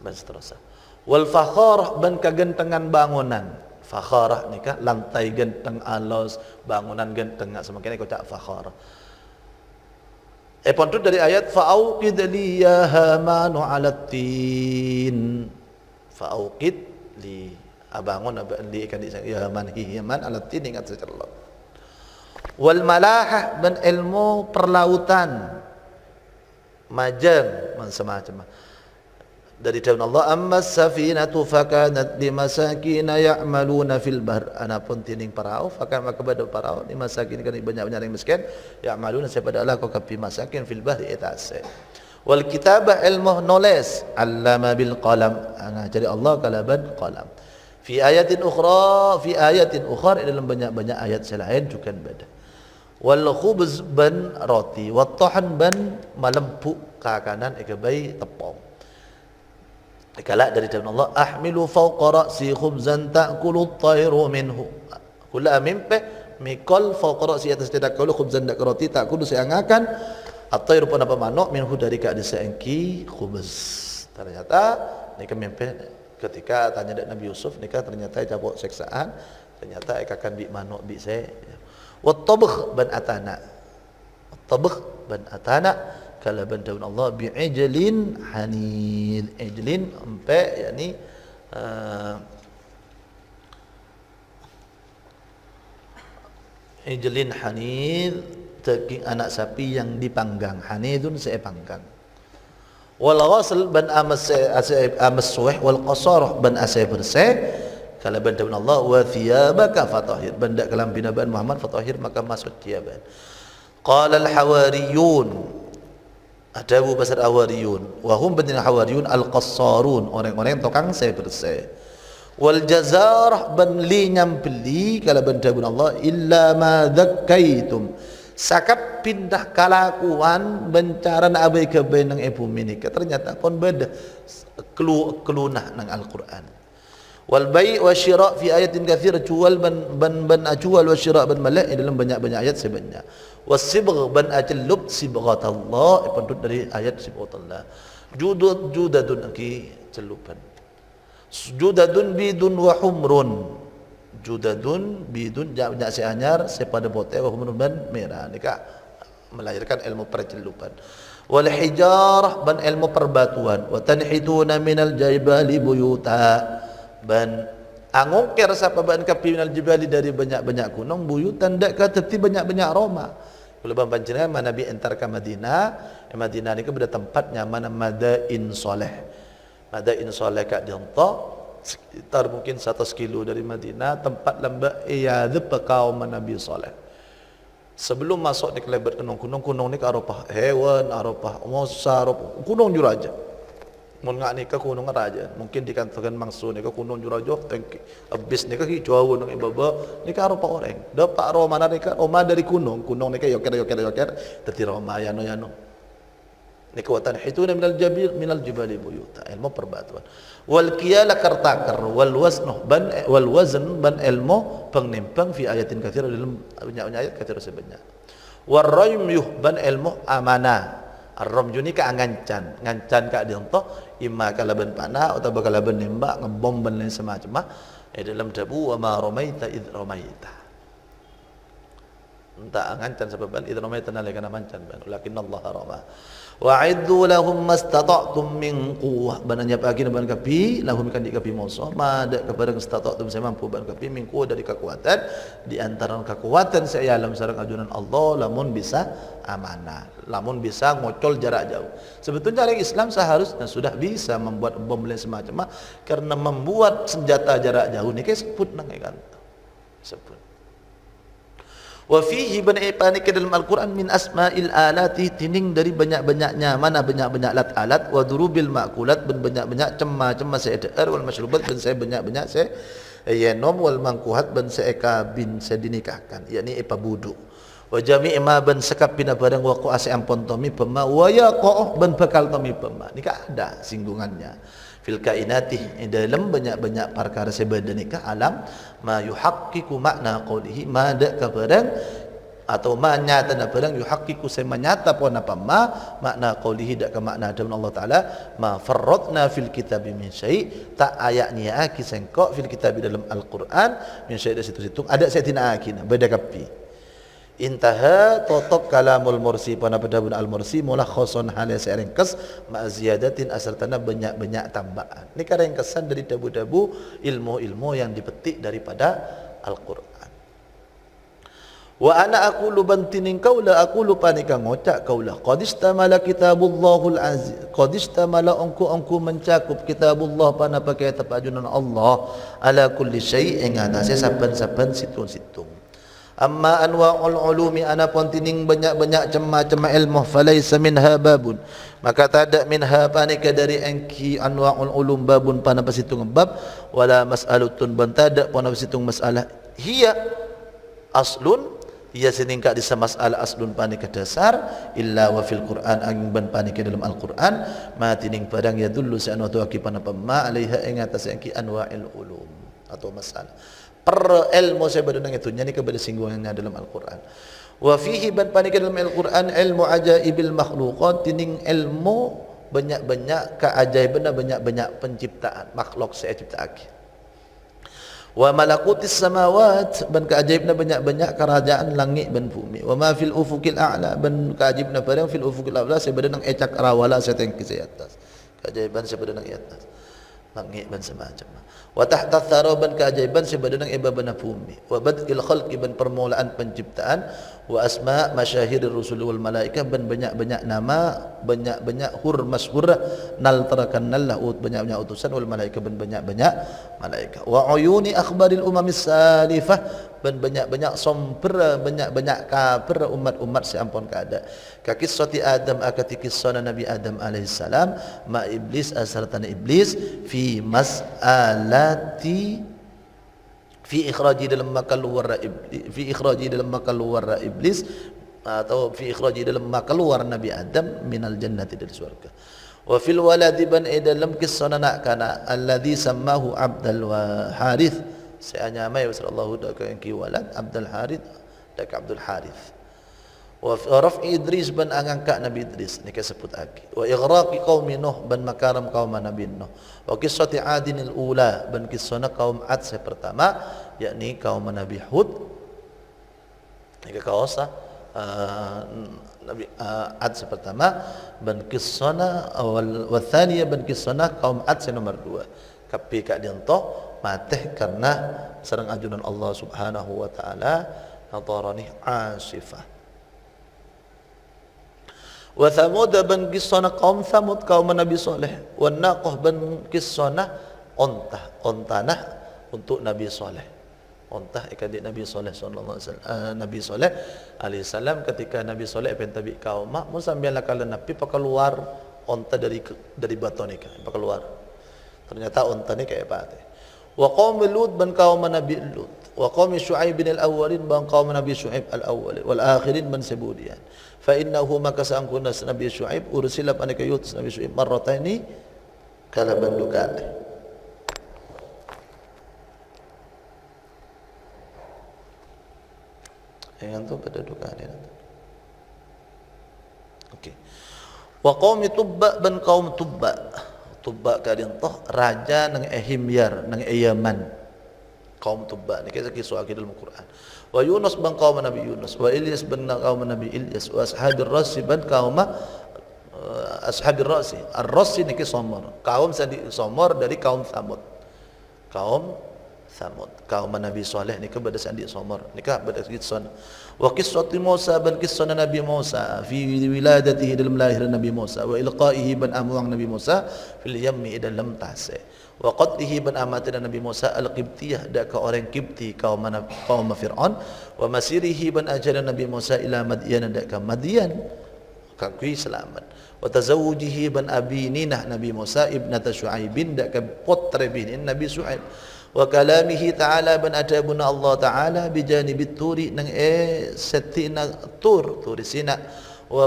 dan seterusnya. Wal fakharah ban kagentengan bangunan. Fakharah nika lantai genteng alos, bangunan genteng semakin kocak fakharah. Pantut dari ayat fa'auqid li ya hamanu 'alat tin. Fa'auqid li abangun li ikan ya haman himan 'alat tin, ingat saja Allah. Wal malahah ban ilmu perlautan, majang semacam dari daun Allah. Amma safinatu fakanat limasakin ya'maluna fil bahr. Anapun tining perahu fakan maka pada perahu limasakin kan banyak-banyak yang miskin ya'maluna sepada Allah kau kapi masakin fil bahr itase. Wal kitabah ilmu nulis, allama bil qalam, jadi Allah kalaban qalam. Fi ayatin ukhra dalam banyak-banyak ayat selain juga beda. Wal khubz ban roti, wat tahan ban malempuk kakanan ikabai tepung. Kala dari daun Allah, ahmilu fawqa ra'si khubzan ta'kulu at-tayru minhu. Kula mimpe mikol fawqa ra'si atas tidak kulu khubzan dak roti ta'kulu seangakan at-tayru pun apa manuk minhu dari ka diseengki khubz. Ternyata nika mimpe ketika tanya dak Nabi Yusuf nika ternyata cabok seksaan, ternyata ekakan bi manuk bi se. Wat tabakh ban atana. Tabakh ban atana kala bandaun Allah bi'ijlin hanil. Ijlin empe yakni ijlin hanil, daging anak sapi yang dipanggang. Hanidun sepanggang. Wal ghasl ban amas suh wal qasarah ban asai bersih kala bandaun Allah wa thiyabaka fatahhir, benda kalam binabaan Muhammad fatahhir maka masuk thiyaban. Qala al hawariyun, ada Abu Basar Hawariyun, wahum benar Hawariyun al-qassarun, orang-orang yang tukang saya bersih. Wal jazarah ban li nyambeli kala bandagun Allah illa ma dzakkaitum, sakap pindah kalakuan bencaran abai ke benang ibu minika, ternyata pun beda kelunah nang Al-Qur'an. Wal bai' wa syira' fi ayatin katsir, jual ban ajual wa syira' ban malak dalam banyak-banyak ayat sebenarnya. Wasibgh ban ajlub sibghatallah, pendut dari ayat sibghatallah. Judadun aki celupan. Judadun bidun wa humrun. Judadun bidun jak si anyar sepada bote wa humrun ban merah. Nika melahirkan ilmu percelupan. Wal hijarah ban ilmu perbatuan. Wa tanhituna minal jibali buyuta, ban angukir sapa ban kapi minal jibali dari banyak-banyak gunung buyutan dak ka teti banyak-banyak Roma. Kalau panjenengan Nabi entar ke Madinah, Madinah ni ke beda tempat nyaman Madain Soleh. Madain Soleh kat Dinta, sekitar mungkin 100 kilo dari Madinah, tempat lembah iyadh kaum Nabi Soleh. Sebelum masuk di kelebat gunung ni ke arupah hewan, arupah musa, arupah gunung juraja. Mun ngak ni ke gunung raja, mungkin dikatakan mangsu ni ke gunung juraja, tengki abis ni ke hijau nang ibaba ni ke arupah orang. Dapat Roma ni ke Roma dari gunung ni ke yoker, teti Roma yano. Ni ke watan hituna minal jibali buyuta, ilmu perbatuan. Wal qiyala kartakar wal wazn ban ilmu pengnimpang fi ayatin katsir dalam banyak ayat katsir sebanyak. War raymyuh ban ilmu amanah. Ar-ramju ni ka ngancan ka dinto imma kalaban panah atau kalaban nembak ngebom dan lain semacam dalam dabu wa ma ramaita id ramaita. entah ngancan sebab itu namanya tenalai kana mancan ban lakinnallaha rama wa'iddu lahum mastata'tum min quwwah bananya pagi ban kapi lahum kan di kapi musuh mada kepada mastata'tum saya mampu ban kapi min quwwah dari kekuatan di antara kekuatan saya alam sareng ajunan Allah lamun bisa amanah lamun bisa ngocol jarak jauh sebetulnya orang Islam seharusnya sudah bisa membuat bom lain semacam karena membuat senjata jarak jauh ni kayak sebut nang kan sebut wa fihi bana'ipani ke dalam Al-Quran min asma'il alati tining dari banyak-banyaknya mana banyak-banyak alat-alat wa durubil ma'kulat dan banyak-banyak cemma-cemma se'edar wal masyrubat dan saya banyak-banyak saya yenom wal mangkuhat dan se'eka bin saya dinikahkan yakni ipa budu wa jami'i ma ban sekap pina barang wa qa'asi ampon tomi pema wa yaqa'ah ban bakal tomi pema ni ada singgungannya fil kainati dalam banyak-banyak perkara sebeda nikah alam ma yuhaqqiqu makna qawlihi ma da kabarang atau ma nyata na barang yuhaqqiqu saya menyata pun apa makna qawlihi dak ke makna dalam Allah taala ma farratna fil kitabi min syai tak ayatnya aki sengkok fil kitabi dalam Al-Quran min syai dari situ-situ ada saya tina akina beda kapi intaha totok kalamul mursi pada pedabun al mursi mulakhasun hal seringkes ma ziyadatin asaltana banyak-banyak tambahan ini kesan dari dabu-dabu ilmu-ilmu yang dipetik daripada Al-Quran wa ana aqulu bantining kaula aqulu panika ngocak kaula qad istamala kitabullahul aziz qad istamala angku mencakup kitabullah pana pakai tapajunan Allah ala kulli syai'in atase saben-saben situng-situng amma anwa'ul ulumi ana pun tining banyak-banyak cema-cema ilmu falaisa minha babun maka tak minha panika dari engki anwa'ul ulum babun pana pasitung bab wala mas'alatun ban tak pana pasitung masalah hiya aslun ia seningkat di masalah aslun panika dasar illa wa fil Quran angin ban panika dalam Al-Quran ma tining padang ya dullu sa'anu tu aki pana pema alaiha ing atas engki anwa'il ulum atau masalah per ilmu saya berdenang itu nyanyi kepada singgungannya dalam Al-Quran wa fihi ban panika dalam Al-Quran ilmu ajaibil makhluqat tining ilmu banyak-banyak keajaiban banyak-banyak penciptaan makhluk saya ciptakan wa malakutis samawat ban keajaibna banyak-banyak kerajaan langit dan bumi wa ma fil ufuqil a'la ban keajaibna barang fil ufuqil a'la saya berdenang ecak rawala saya tengki saya atas keajaiban saya berdenang atas langit dan semacam wa tahta tharaban keajaiban sebadanang ibabana bumi wa badil khalqi ban permulaan penciptaan wa asma masyahirir rusul wal malaikah ban banyak-banyak nama banyak-banyak masyhur nal tarakan lahu banyak-banyak utusan wal malaikah ban banyak-banyak malaikat wa uyuni akhbaril umamis salifah ban banyak-banyak sompera banyak-banyak kabar umat-umat seampun kada ka qissati Adam akati qissana Nabi Adam alaihi salam ma iblis asartan iblis fi mas'alati fi ikhraji dalam makaluar iblis fi ikhraji dalam makaluar iblis atau fi ikhraji dalam makaluar Nabi Adam minal jannati dari surga wa fil waladi ban dalam qissana nak kana alladhi sammahu Abdul Harith saya nyamai sallallahu alaihi walad Abdul Harith dak Abdul Harith wa raf'i Idris ban angangkat Nabi Idris ni sebut lagi wa ighraqi qaumi Nuh ban makaram kaum Nabi Nuh wa qissati Adin al-ula ban qissana kaum Ad pertama yakni kaum Nabi Hud ni kausa Nabi Ad pertama ban qissana wa thaniya ban qissana kaum Ad nomor 2 kapi kak dientoh mateh karena sareng ajunan Allah Subhanahu wa taala nadarani asifah wa thamud ban qissana qaum thamud kaum Nabi Saleh wa naqah ban qissana ontah untuk Nabi Saleh ontah ikadik Nabi Saleh sallallahu alaihi wasallam Nabi Saleh alaihi salam ketika Nabi Saleh pentabi kaum mak mun sambil lakalan nabi keluar onta dari batu ni kan keluar ternyata onta ni kayak apa wa qaum Lut ban kaum Nabi Lut wa qaum Syuaib bin al-awwalin ban kaum Nabi Syuaib al-awwalin wal akhirin ban sebudian fa innahu maka sangkuna Nabi Syuaib ursila panika yutus Nabi Syuaib marrataini kala bandukan yang tu pada dukaan dia okey wa qaum Tubba ban kaum Tubba kadin toh raja nang Himyar nang Yaman kaum Tubba ni kisah dalam Quran. Wa Yunus ban kaum Nabi Yunus, wa Ilyas ban kaum Nabi Ilyas, wa ashabir rasi ban kaum ashabir rasi. Ar-rasi ni Somor, kaum Somor dari kaum Thamud. Kaum Thamud, kaum Nabi Saleh ni kepada sandi Somor. Nikah pada kisah. Wa qissatu Musa ban kisah Nabi Musa fi wiladatihi dalam lahiran Nabi Musa, wa ilqaihi ban amwang Nabi Musa fil yammi dalam tasai. Wa qatlihi ban amatina Nabi Musa al-Qibtiyah dak ke orang Qibti kaum Fir'aun, wa masirihi ban ajaran Nabi Musa ila Madyan dak ke Madyan kakui selamat. Wa tazawujihi ban abi ninah Nabi Musa ibnata Syuaibin dak ke putra bini Nabi Syuaib. Wa kalamihi ta'ala ban adabuna Allah ta'ala bijanibit turi nang setina turi Sina. Wa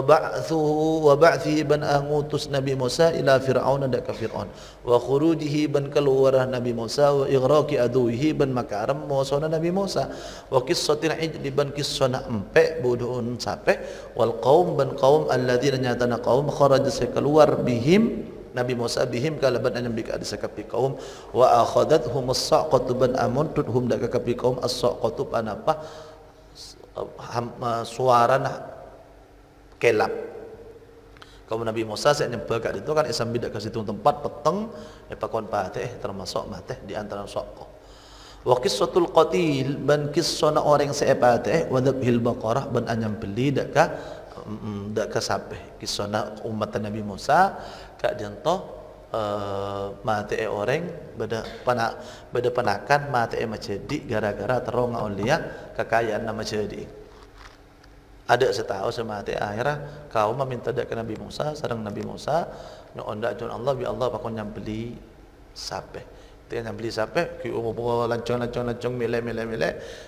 ba'thihi ban angutus Nabi Musa ila Fir'aun dak ke Fir'aun, wa khurujihi ban keluarah Nabi Musa, wa ighraqi aduwihi ban makaram musuh Nabi Musa, wa qissatil ijli ban kisana empe bodohun sape, wal qaum ban qaum alladzina nyatana qaum kharaja keluar bihim Nabi Musa bihim kalaban anyam bika disakapi kaum, wa akhadathum as-saqatu ban amuntut dak ke kapi kaum as-saqatu panapa suara kelap. Kaum Nabi Musa saya nyampe kat itu kan isam bidak ke situ tempat peteng pakon pateh termasuk mateh di antara sokko. Wa qissatul qatil ban qissana orang seepateh wa dzabhil baqarah ban anyam beli dak ka sapeh qissana umat Nabi Musa kak diento mate orang beda panakan mate macedi gara-gara terong aulia kekayaan nama cedi. Ada setahu semati akhirnya kaum meminta dak ke Nabi Musa, sareng Nabi Musa nyon dak jon Allah bi Allah pakon nyambeli sape. Dia nyambeli sape ki umur lancong mele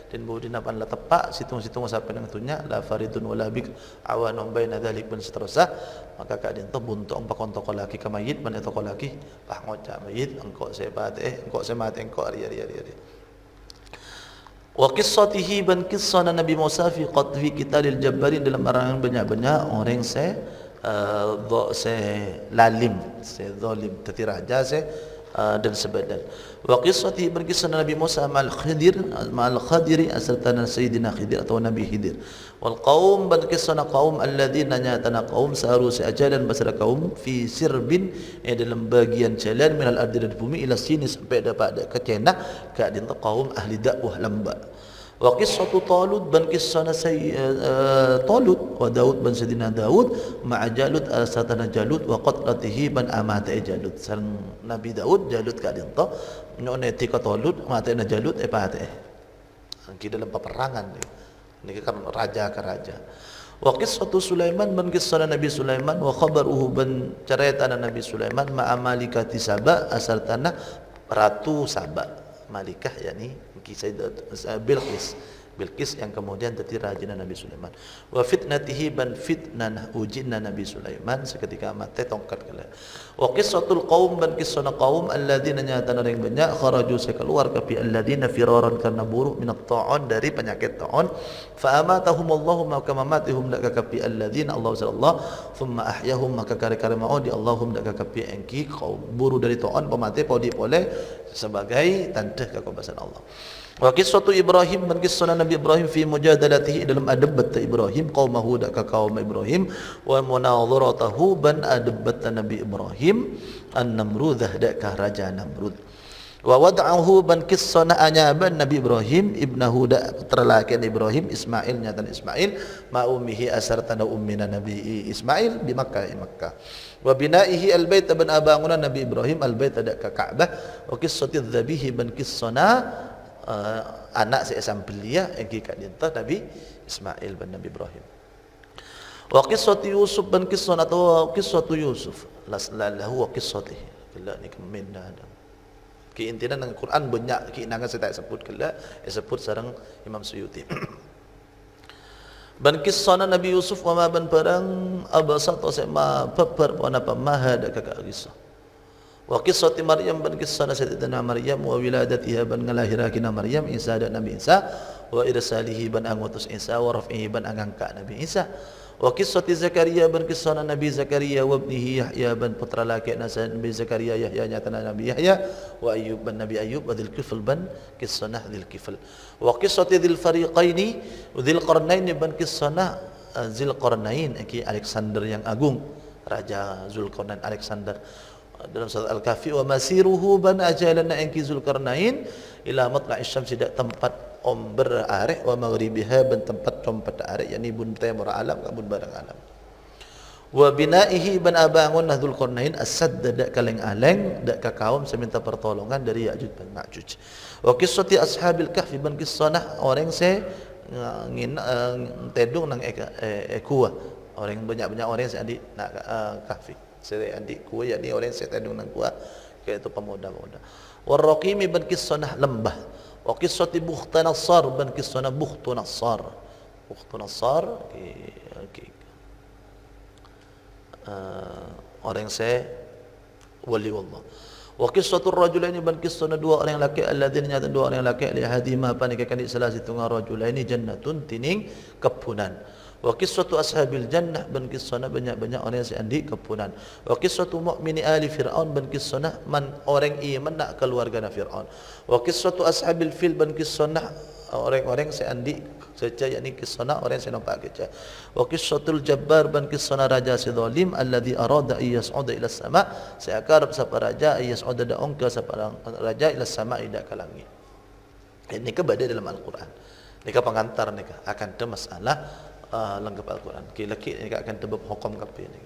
dan budi napan la tepak situng sape nang tunya la faridun wala bik awanum baina dzalik bin seterusnya. Maka kak dinto buntung pakon toko laki ka mayit ban toko laki pah ngoca mayit engkau sebat engkau semati engkau ari. Wa qissatihi ban qissana Nabi Musa fi qatfi qitalil jabbarin dalam arangan banyak-banyak orang se lalim se zalim tati raja se dan sebadan. Wa qissatihi ban qissana Nabi Musa ma'al khadiri asaltana sayyidina Khidir atau Nabi Khidir. Wal qaum ban qissana qaum alladzina nyatana qaum saharu seajalan basara kaum fi sirbin dalam bagian jalan minal ardi dari bumi ila sini sampai dapat ke Cina ke dinta kaum ahli dakwah lamba. Wa qissatu Talut ban qissana Talut wa Daud ban Sayyidina Daud ma'a Jalut asatana Jalut wa qatlatihi ban amata Jalut sareng Nabi Daud Jalut ka dinta nyone tika Talut matena Jalut pate ki dalam peperangan ni kan raja ke raja. Wa qissatu Sulaiman ban qissana Nabi Sulaiman wa khabaruhu ban caritana Nabi Sulaiman ma'a malikati Saba asartana ratu Saba malikah yakni kisah Bilqis yang kemudian jadi rajina Nabi Sulaiman. Wa fitnatihi ban fitnah ujinna Nabi Sulaiman seketika mati tongkat kala. Wa qissatul qaum ban qissana qaum alladzina nyatana yang banyak kharaju keluar kapi alladzina firaran karena buruk minat ta'un dari penyakit ta'un fa amatahumullahu maka mamatihum dak kapi alladzina Allah sallallahu thumma ahyahum maka kare-kare mau di Allahum dak kapi engki qaum buru dari ta'un pemati podi boleh sebagai tanda kebebasan Allah. Wa qissatu Ibrahim ban qissana Nabi Ibrahim fi mujadalatihi dalam adabat Ibrahim qaumahu dak ka kaum Ibrahim wa munadharatahu ban adabat Nabi Ibrahim an-Namrudzah dak ka raja Namrud. Wa wad'ahu ban qissana anyaban Nabi Ibrahim ibnahu dak terlakian Ibrahim Ismail nyatan Ismail ma ummihi asartana ummina Nabi Ismail di Makkah. Wa binaihi al-bait ban abangunan Nabi Ibrahim al-bait dak ka Ka'bah. Wa qissatu dzabihi ban qissana anak seesam belia yang kat dinta Nabi Ismail bin Nabi Ibrahim. Wa qissatu Yusuf ban qissan atau qissatu Yusuf lahu wa qissatihi kala ni keminna ada ki intinya dalam Quran banyak keinangan saya tak sebut kala sebut sareng Imam Suyuti. Ban qissana Nabi Yusuf wa ma ban perang abasat sama papar wana pamaha dak ka kisah. Wa qissati Maryam ban qissana Sayyidatina Maryam wa wiladatiha ban ngalahirake Maryam Isa dan Nabi Isa wa irsalihi ban angutus Isa wa raf'ihi ban angangka Nabi Isa Wa qissati Zakaria ban kisah Nabi Zakaria wa ibnihi Yahya ban putra laki Nabi Zakaria Yahya nyata Nabi Yahya wa Ayyub ban Nabi Ayyub wa Dzul Kifl ban kisah Dzul Kifl. Wa qissati Dzil Fariqaini wa Dzil Qarnain ban kisah Dzil Qarnain iki Alexander yang agung, Raja Zulkarnain Alexander. Dalam surat Al-Kahfi wa masiruhu ban ajalana anki Zulkarnain ila matla'is syamsi dak tempat berareh wa maghribiha ban tempat tempat areh yakni bun tamur alam kabun barang alam. Wa binaihi ban abangun Dzulkarnain as-sadd dak kaleng aleng dak ka kaum seminta pertolongan dari Ya'juj ban Ma'juj. Wa qissati ashabil kahfi ban kisah orang se ngin tedung nang ekua orang banyak-banyak orang se adik nak kahfi. Saya adik kuah yakni orang yang tedung nang kuah iaitu pemuda-pemuda. Warraqimi ban kisah lembah. Wa qissati Bukhtu Nassar ban kisah Bukhtu Nassar. Bukhtu Nassar orang saya wali Allah. Wa qissatur rajulaini ban kisah dua orang lelaki alladzina nyata dua orang lelaki li hadima panikakan di salah satu rajulaini jannatun tining kepunan. Wa qissatu ashabil jannah ban kisahna banyak-banyak orang yang seandi kepunan. Wa qissatu mu'mini ali fir'aun ban kisahna man orang iman nak keluarga Fir'aun. Wa qissatu ashabil fil ban kisahna orang-orang seandi seca yakni kisahna orang yang nampak keca. Wa qissatul jabbar ban kisahna raja si zalim alladhi arada yas'uda ila sama seakarab sapa raja yas'uda da ongka sapa raja ila sama ida ka langit. Ini kepada dalam Al-Quran. Nika pengantar nika akan ada masalah lengkap Al-Quran. Laki-laki ni akan tebak hukum kapi ni.